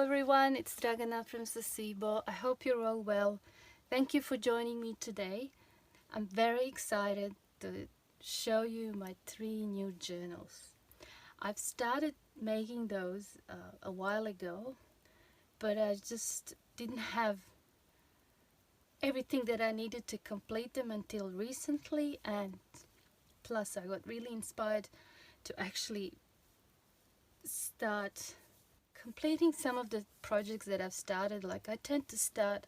everyone, it's Dragana from Saacibo. I hope you're all well. Thank you for joining me today. I'm very excited to show you my 3 new journals. I've started making those a while ago, but I just didn't have everything that I needed to complete them until recently, and plus I got really inspired to actually start completing some of the projects that I've started. Like, I tend to start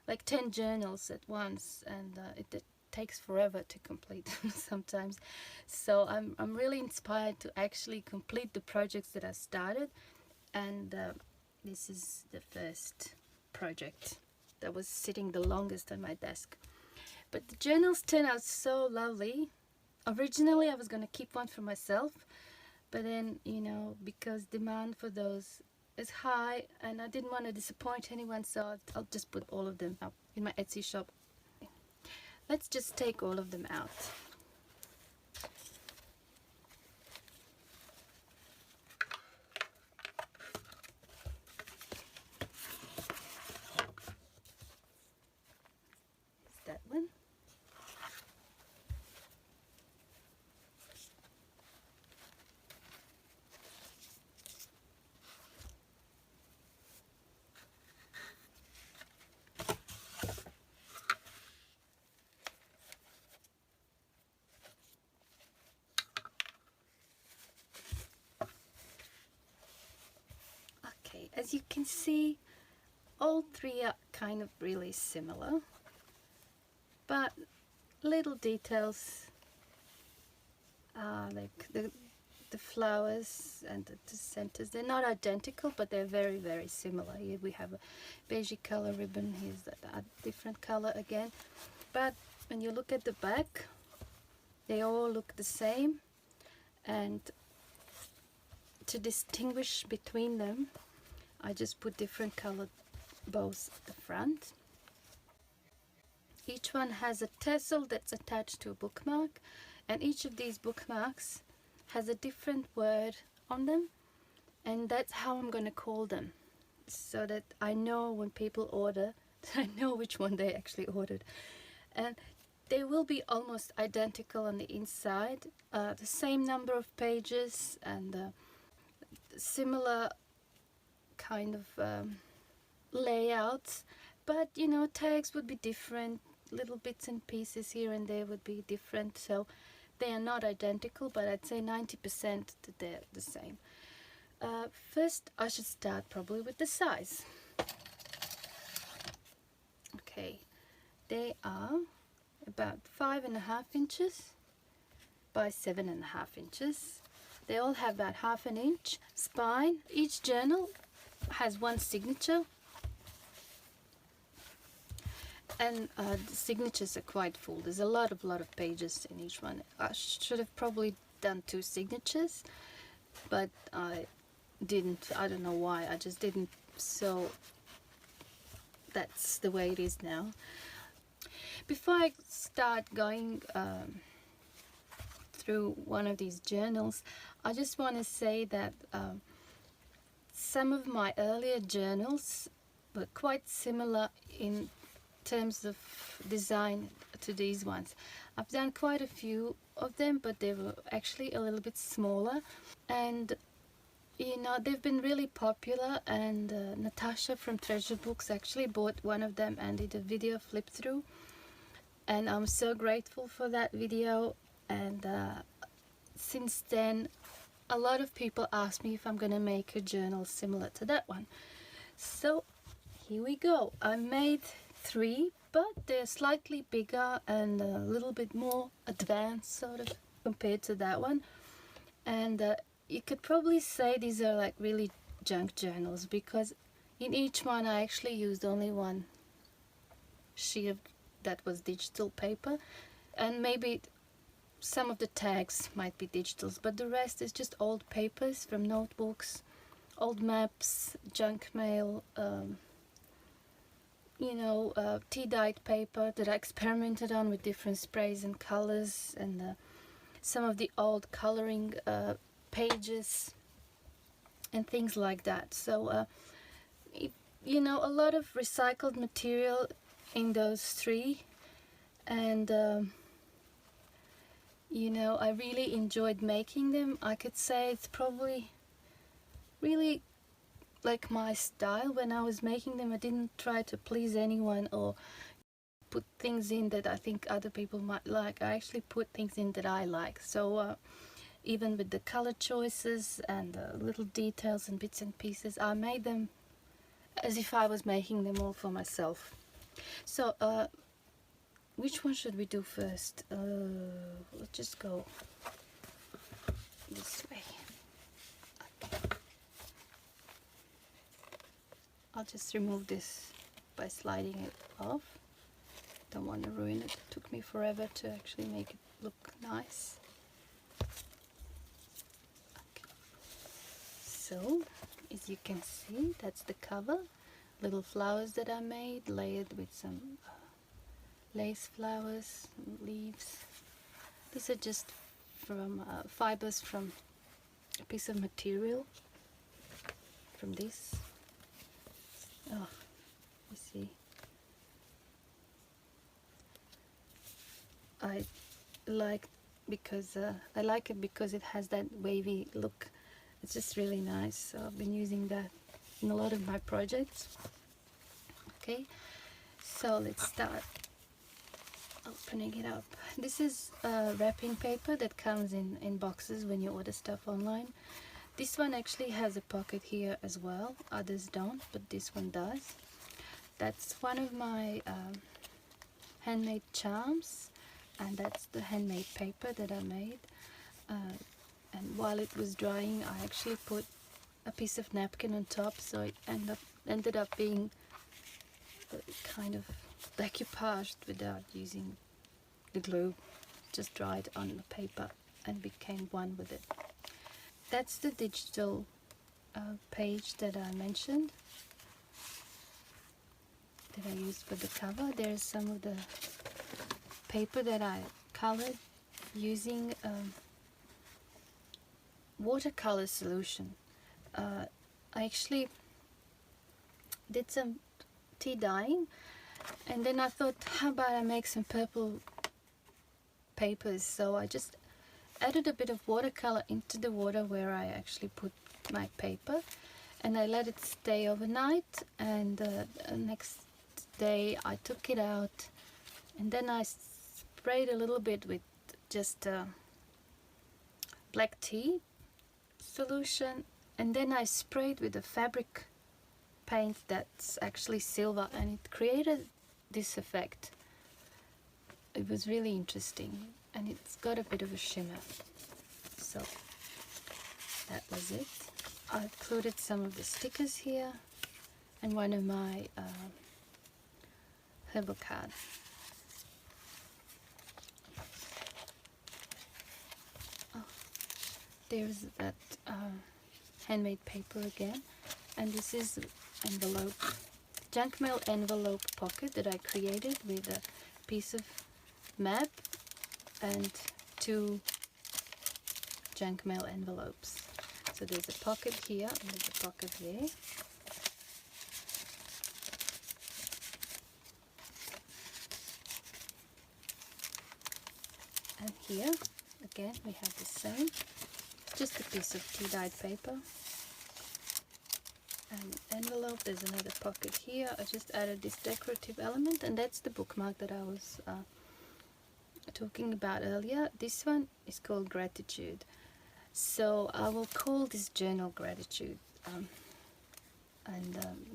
like 10 journals at once, and it takes forever to complete them sometimes. So I'm really inspired to actually complete the projects that I started, and this is the first project that was sitting the longest on my desk. But the journals turned out so lovely. Originally I was going to keep one for myself, but then, you know, because demand for those is high and I didn't want to disappoint anyone, so I'll just put all of them up in my Etsy shop. Let's just take all of them out. Here's that one. Okay, as you can see, all 3 are kind of really similar, but little details, like the flowers and the centers, they're not identical, but they're very, very similar. Here we have a beige color ribbon, here's a different color again, but when you look at the back, they all look the same. And to distinguish between them, I just put different colored bows at the front. Each one has a tassel that's attached to a bookmark, and each of these bookmarks has a different word on them, and that's how I'm going to call them, so that I know when people order, I know which one they actually ordered. And they will be almost identical on the inside, the same number of pages and similar kind of layouts, but you know, tags would be different, little bits and pieces here and there would be different, so they are not identical, but I'd say 90% that they're the same. First I should start probably with the size. Okay, they are about 5.5 inches by 7.5 inches. They all have about 1/2 inch spine. Each journal has one signature, and the signatures are quite full. There's a lot of pages in each one. I should have probably done 2 signatures, but I didn't. I don't know why, I just didn't, so that's the way it is now. Before I start going through one of these journals, I just want to say that some of my earlier journals were quite similar in terms of design to these ones. I've done quite a few of them, but they were actually a little bit smaller, and you know, they've been really popular, and Natasha from Treasure Books actually bought one of them and did a video flip through, and I'm so grateful for that video. And since then a lot of people ask me if I'm gonna make a journal similar to that one, so here we go. I made 3, but they're slightly bigger and a little bit more advanced sort of compared to that one, and you could probably say these are like really junk journals, because in each one I actually used only one sheet that was digital paper, and maybe some of the tags might be digitals, but the rest is just old papers from notebooks, old maps, junk mail, you know, tea-dyed paper that I experimented on with different sprays and colors, and some of the old coloring pages and things like that. So you know, a lot of recycled material in those three, and you know, I really enjoyed making them. I could say it's probably really like my style. When I was making them, I didn't try to please anyone or put things in that I think other people might like. I actually put things in that I like. So even with the color choices and little details and bits and pieces, I made them as if I was making them all for myself. So which one should we do first? Let's just go this way. Okay. I'll just remove this by sliding it off. Don't want to ruin it. It took me forever to actually make it look nice. Okay. So, as you can see, that's the cover. Little flowers that I made, layered with some lace flowers, leaves. These are just from fibers from a piece of material from this. Oh, you see. I like it because it has that wavy look. It's just really nice. So I've been using that in a lot of my projects. Okay, so let's start opening it up. This is wrapping paper that comes in boxes when you order stuff online. This one actually has a pocket here as well. Others don't, but this one does. That's one of my handmade charms, and that's the handmade paper that I made. And while it was drying, I actually put a piece of napkin on top, so it ended up being kind of decoupaged without using the glue. Just dried on the paper and became one with it. That's the digital page that I mentioned, that I used for the cover. There's some of the paper that I colored using watercolor solution. I actually did some tea dyeing, and then I thought, how about I make some purple papers? So I just added a bit of watercolor into the water where I actually put my paper, and I let it stay overnight, and the next day I took it out, and then I sprayed a little bit with just black tea solution, and then I sprayed with a fabric paint that's actually silver, and it created this effect. It was really interesting, and it's got a bit of a shimmer. So that was it. I included some of the stickers here and one of my herbal cards. Oh, there's that handmade paper again, and this is envelope, junk mail envelope pocket that I created with a piece of map and 2 junk mail envelopes. So there's a pocket here and there's a pocket there. And here again we have the same, just a piece of tea dyed paper. And envelope, there's another pocket here. I just added this decorative element, and that's the bookmark that I was talking about earlier. This one is called Gratitude. So I will call this journal Gratitude.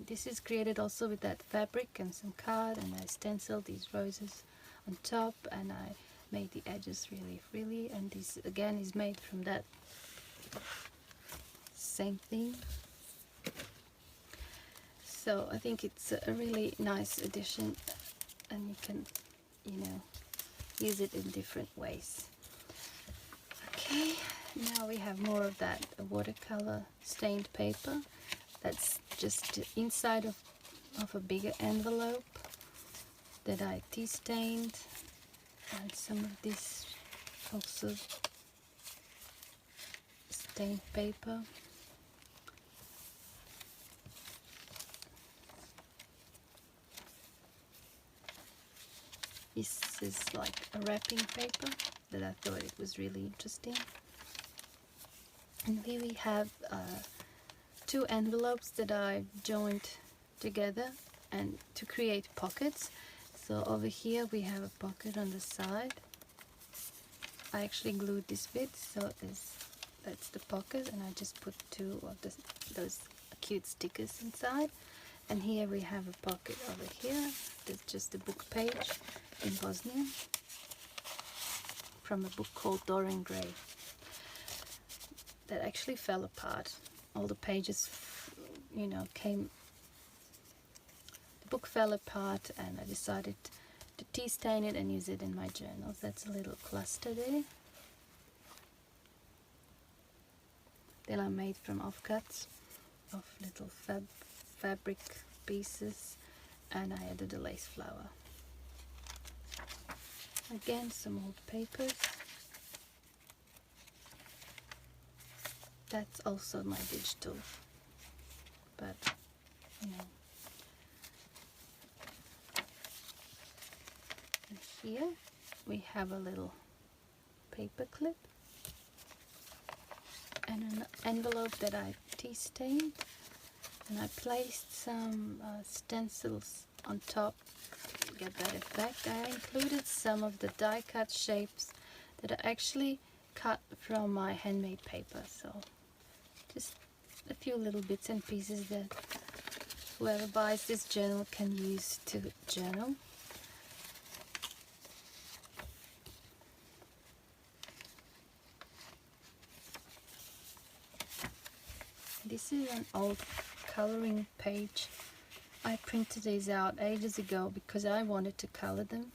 This is created also with that fabric and some card, and I stenciled these roses on top, and I made the edges really frilly, and this again is made from that same thing. So I think it's a really nice addition, and you can, you know, use it in different ways. Okay, now we have more of that watercolor stained paper. That's just inside of a bigger envelope that I tea stained, and some of this also stained paper. This is like a wrapping paper that I thought it was really interesting. And here we have two envelopes that I joined together and to create pockets. So over here we have a pocket on the side. I actually glued this bit, so that's the pocket, and I just put two of those cute stickers inside. And here we have a pocket over here. That's just a book page in Bosnian from a book called Dorian Gray that actually fell apart. All the pages, you know, the book fell apart, and I decided to tea stain it and use it in my journals. That's a little cluster there. They are made from offcuts of little fabric pieces, and I added a lace flower. Again, some old papers. That's also my digital, but you know. And here we have a little paper clip and an envelope that I tea stained, and I placed some stencils on top to get that effect. I included some of the die cut shapes that I actually cut from my handmade paper, so just a few little bits and pieces that whoever buys this journal can use to journal. This is an old coloring page. I printed these out ages ago because I wanted to color them,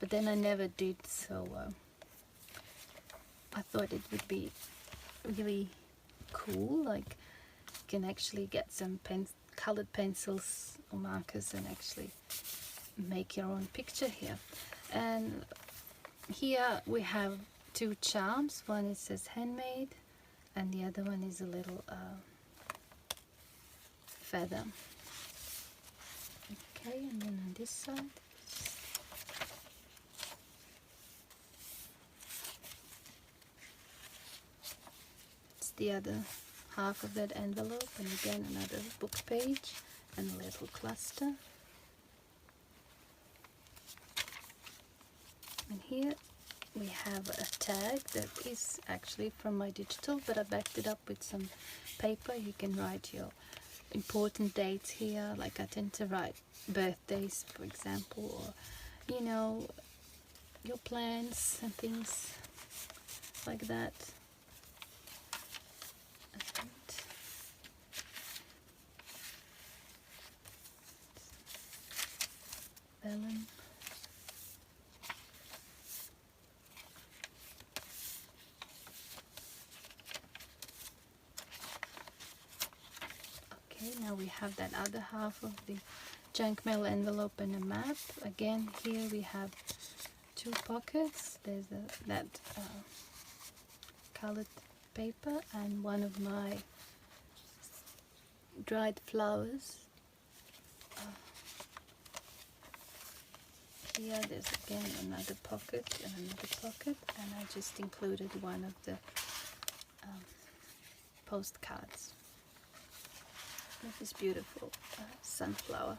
but then I never did, so I thought it would be really cool. Like, you can actually get some colored pencils or markers and actually make your own picture here. And here we have two charms. One it says handmade, and the other one is a little feather. Okay, and then on this side, it's the other half of that envelope, and again another book page and a little cluster. And here we have a tag that is actually from my digital, but I backed it up with some paper. You can write your important dates here, like I tend to write birthdays, for example, or you know, your plans and things like that. And vellum. Okay, now we have that other half of the junk mail envelope and a map. Again, here we have two pockets. There's that colored paper and one of my dried flowers. Here there's again another pocket and another pocket, and I just included one of the postcards. This is beautiful sunflower.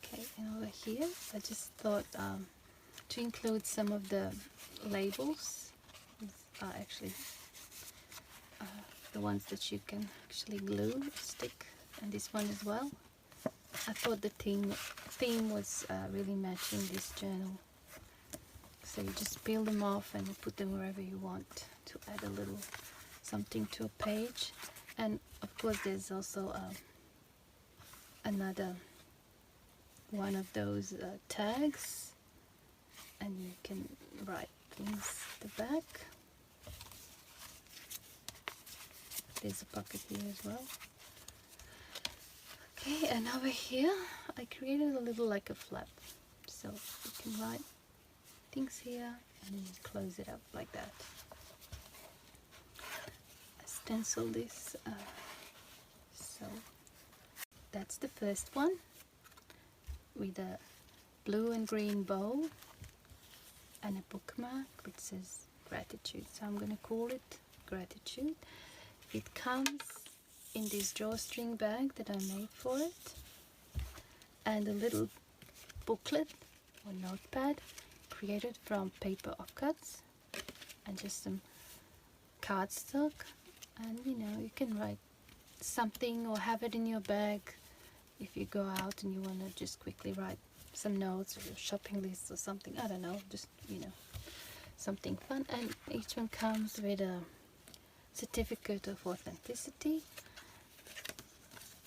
Okay, and over here I just thought to include some of the labels. These are actually the ones that you can actually glue, stick, and this one as well. I thought the theme was really matching this journal. So you just peel them off and you put them wherever you want to add a little something to a page. And of course there's also another one of those tags, and you can write things at the back. There's a pocket here as well. Okay, and over here I created a little like a flap, so you can write things here and then you close it up like that. I stencil this so that's the first one, with a blue and green bow and a bookmark which says gratitude. So I'm going to call it gratitude. It comes in this drawstring bag that I made for it, and a little booklet or notepad created from paper offcuts and just some cardstock. And you know, you can write something or have it in your bag if you go out and you want to just quickly write some notes or your shopping list or something. I don't know, just, you know, something fun. And each one comes with a certificate of authenticity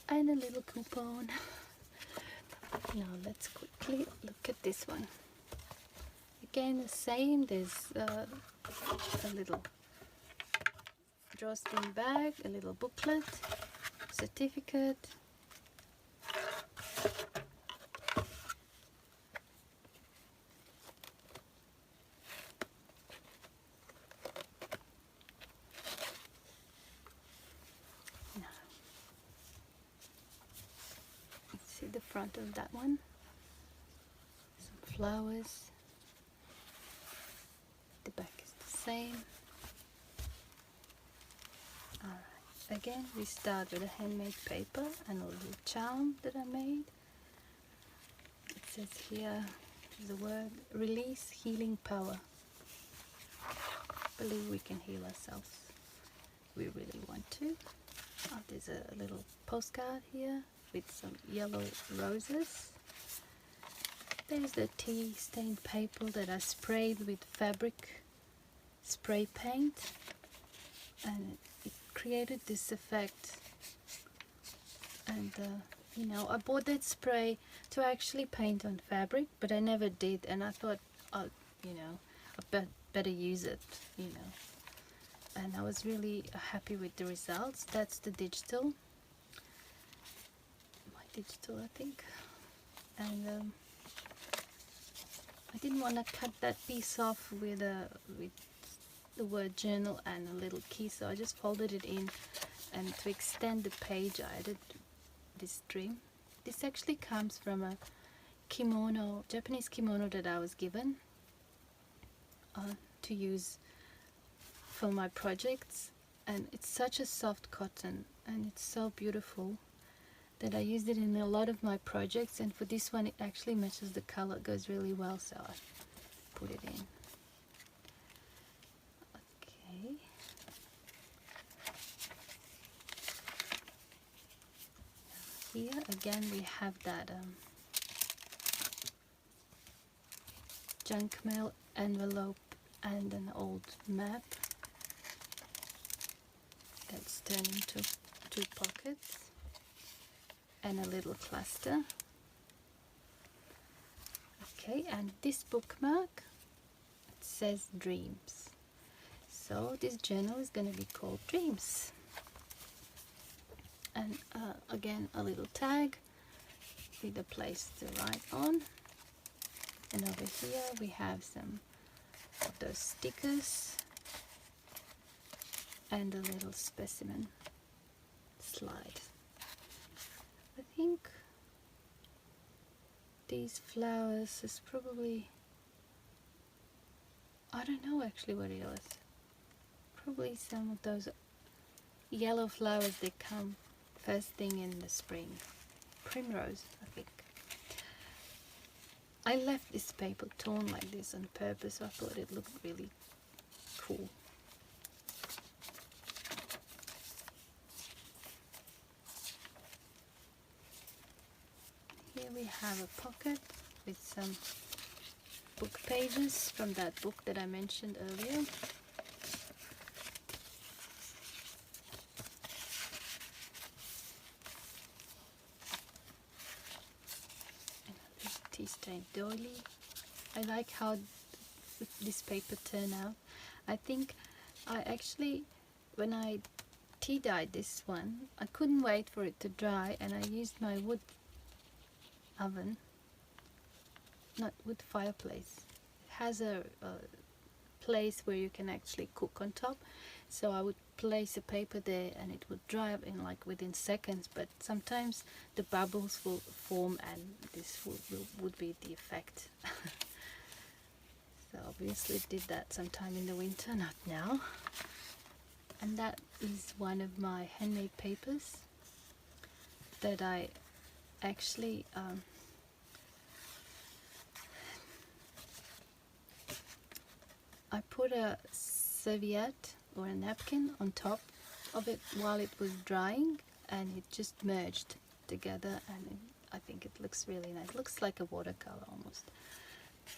and a little coupon. Now let's quickly look at this one. Again, the same. There's a little drawstring bag, a little booklet, certificate, see the front of that one, some flowers, the back is the same. Alright, again we start with a handmade paper and a little charm that I made. It says here the word release healing power. Believe we can heal ourselves. We really want to. Oh, there's a little postcard here with some yellow roses. There's the tea stained paper that I sprayed with fabric spray paint, and it created this effect. And you know, I bought that spray to actually paint on fabric, but I never did, and I thought, oh, you know, I better use it, you know. And I was really happy with the results. That's the digital, I think. And I didn't want to cut that piece off with the word journal and a little key, so I just folded it in, and to extend the page I added this trim. This actually comes from a kimono, Japanese kimono that I was given to use for my projects, and it's such a soft cotton and it's so beautiful that I used it in a lot of my projects, and for this one it actually matches the color, it goes really well, so I put it in. Okay. Here again we have that junk mail envelope and an old map that's turned into 2 pockets and a little cluster. Okay, and this bookmark, it says dreams. So this journal is going to be called Dreams. And again, a little tag with a place to write on. And over here we have some of those stickers and a little specimen slide. I think these flowers is probably, I don't know actually what it was. Probably some of those yellow flowers that come first thing in the spring. Primrose, I think. I left this paper torn like this on purpose. I thought it looked really cool. Here we have a pocket with some book pages from that book that I mentioned earlier. Tea stained doily. I like how this paper turned out. I think I actually, when I tea dyed this one, I couldn't wait for it to dry, and I used my wood oven, not wood fireplace. It has a place where you can actually cook on top. So I would place a paper there and it would dry up in like within seconds, but sometimes the bubbles will form and this would be the effect. So obviously did that sometime in the winter, not now. And that is one of my handmade papers that I actually I put a serviette or a napkin on top of it while it was drying, and it just merged together, and I think it looks really nice. It looks like a watercolor almost,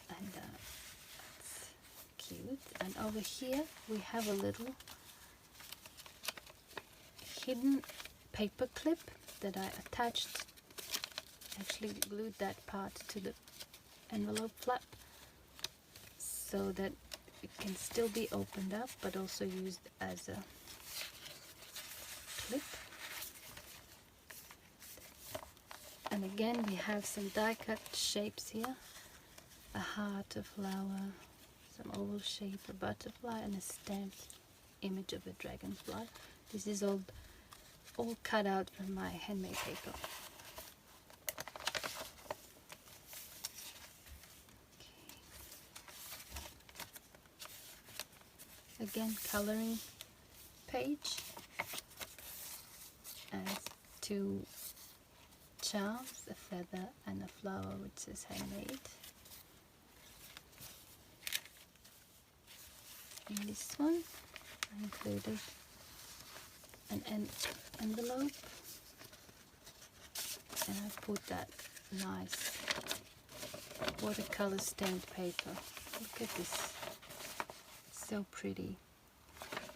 and that's cute. And over here we have a little hidden paper clip that I attached, actually glued that part to the envelope flap so that it can still be opened up but also used as a clip. And again we have some die cut shapes here, a heart, a flower, some oval shape, a butterfly, and a stamped image of a dragonfly. This is all cut out from my handmade paper. Again, coloring page and two charms, a feather and a flower which says handmade. In this one I included an envelope, and I put that nice watercolor stamped paper. Look at this, so pretty.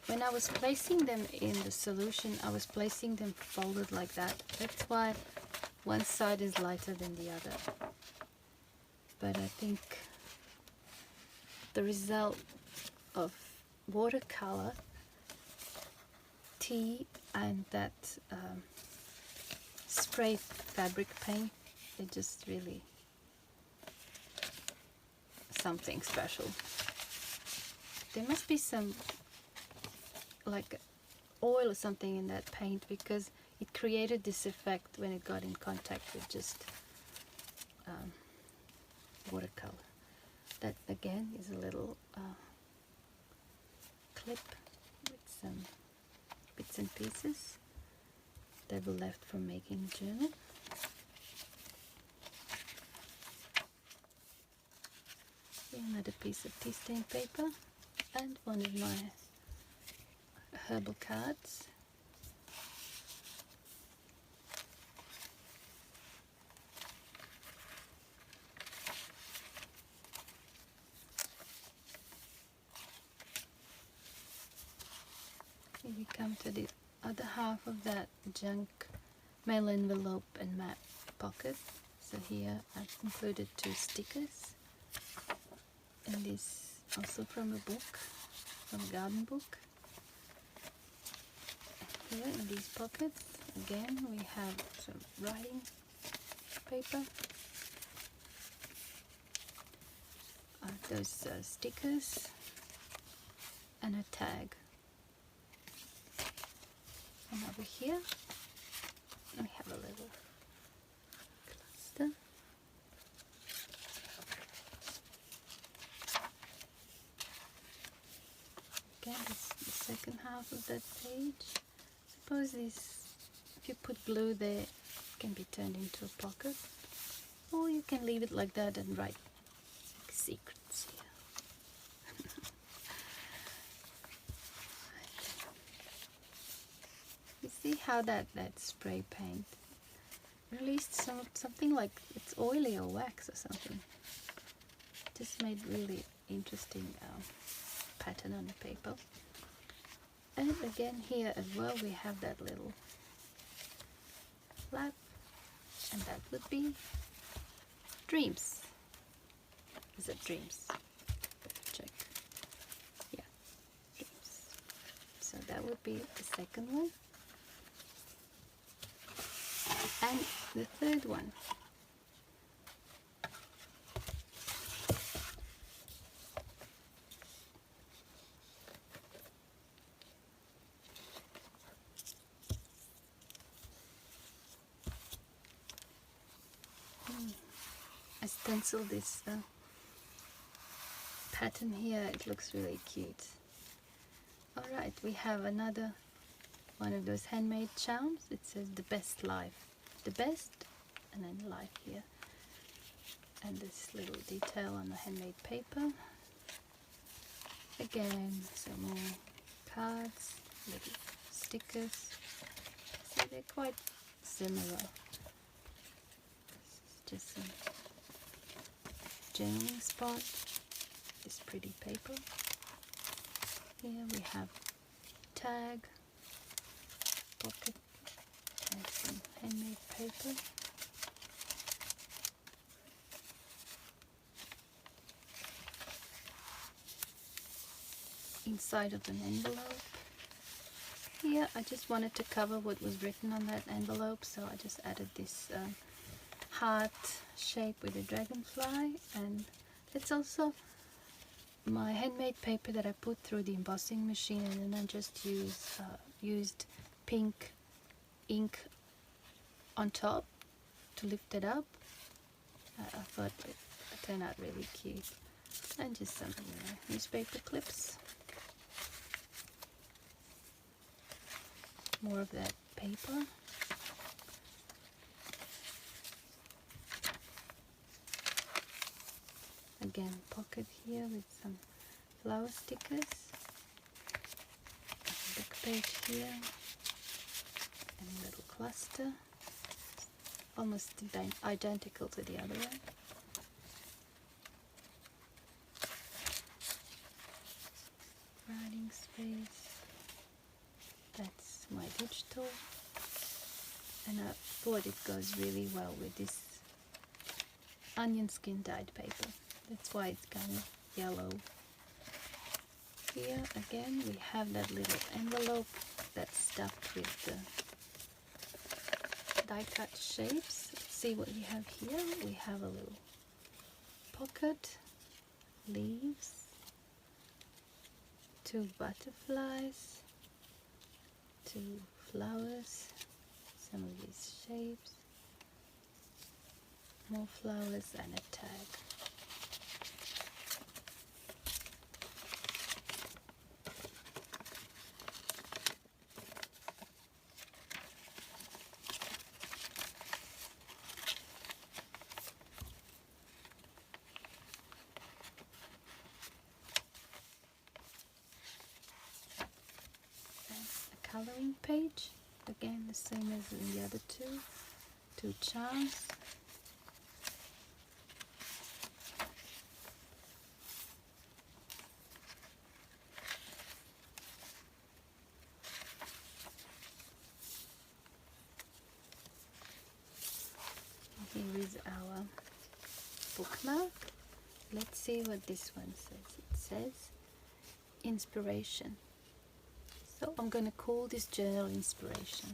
When I was placing them in the solution, I was placing them folded like that. That's why one side is lighter than the other. But I think the result of watercolor, tea, and that spray fabric paint, it just really something special. There must be some like oil or something in that paint, because it created this effect when it got in contact with just watercolor. That again is a little clip with some bits and pieces that were left from making a journal. Here another piece of tea stain paper and one of my herbal cards. Here we come to the other half of that junk mail envelope and map pocket. So here I've included two stickers, and this also from a book, from a garden book. And here in these pockets again we have some writing paper, those stickers, and a tag. And over here we have a little cluster. Again, this is the second half of that page. Suppose this, if you put glue there, it can be turned into a pocket, or you can leave it like that and write secrets here. You see how that spray paint released something like it's oily or wax or something. Just made really interesting pattern on the paper. And again here as well we have that little flap, and that would be dreams. Is it dreams? Better check. Yeah, dreams. So that would be the second one. And the third one. stencil this pattern here. It looks really cute. Alright, we have another one of those handmade charms. It says the best life. The best and then life here. And this little detail on the handmade paper. Again, some more cards, little stickers. See, they're quite similar. This is just some journaling spot. This pretty paper. Here we have tag, pocket, and some handmade paper. Inside of an envelope. Here I just wanted to cover what was written on that envelope, so I just added this heart shape with a dragonfly, and it's also my handmade paper that I put through the embossing machine, and then I just used pink ink on top to lift it up. I thought it turned out really cute. And just some newspaper clips. More of that paper. Again, pocket here with some flower stickers. A book page here. And a little cluster. Almost identical to the other one. Writing space. That's my digital, and I thought it goes really well with this onion skin dyed paper. That's why it's kind of yellow. Here again we have that little envelope that's stuffed with the die cut shapes. Let's see what we have here. We have a little pocket, leaves, 2 butterflies, 2 flowers, some of these shapes, more flowers, and a tag. Coloring page, again the same as in the other two charms. Here is our bookmark. Let's see what this one says. It says inspiration. So I'm going to call this journal inspiration.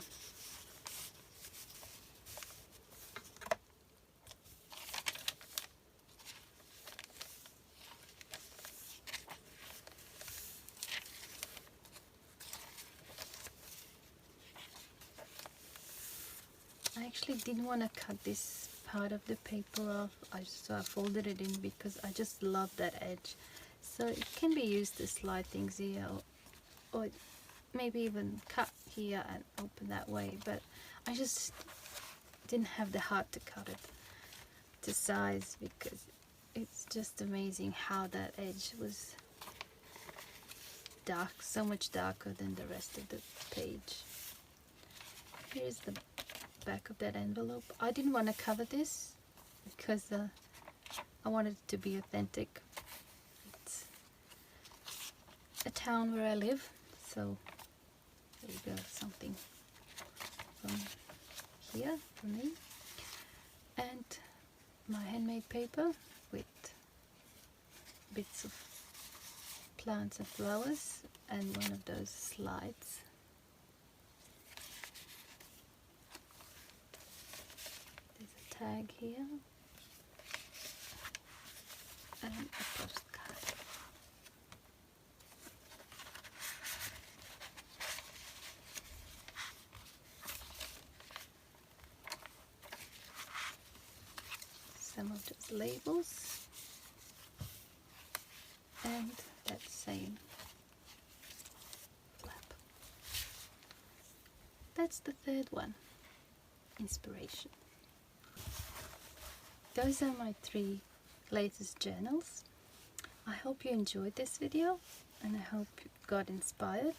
I actually didn't want to cut this part of the paper off, so I folded it in because I just love that edge. So it can be used to slide things here, or maybe even cut here and open that way, but I just didn't have the heart to cut it to size because it's just amazing how that edge was dark, so much darker than the rest of the page. Here's the back of that envelope. I didn't want to cover this because I wanted it to be authentic. It's a town where I live, so there you go, something from here for me. And my handmade paper with bits of plants and flowers and one of those slides. There's a tag here and a postcard. some of those labels, and that same flap. That's the third one, inspiration. Those are my 3 latest journals. I hope you enjoyed this video, and I hope you got inspired.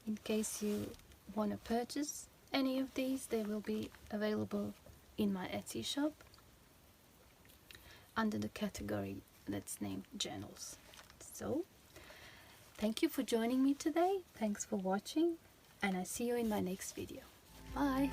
In case you want to purchase any of these, they will be available in my Etsy shop under the category that's named journals. So thank you for joining me today. Thanks for watching, and I see you in my next video. Bye.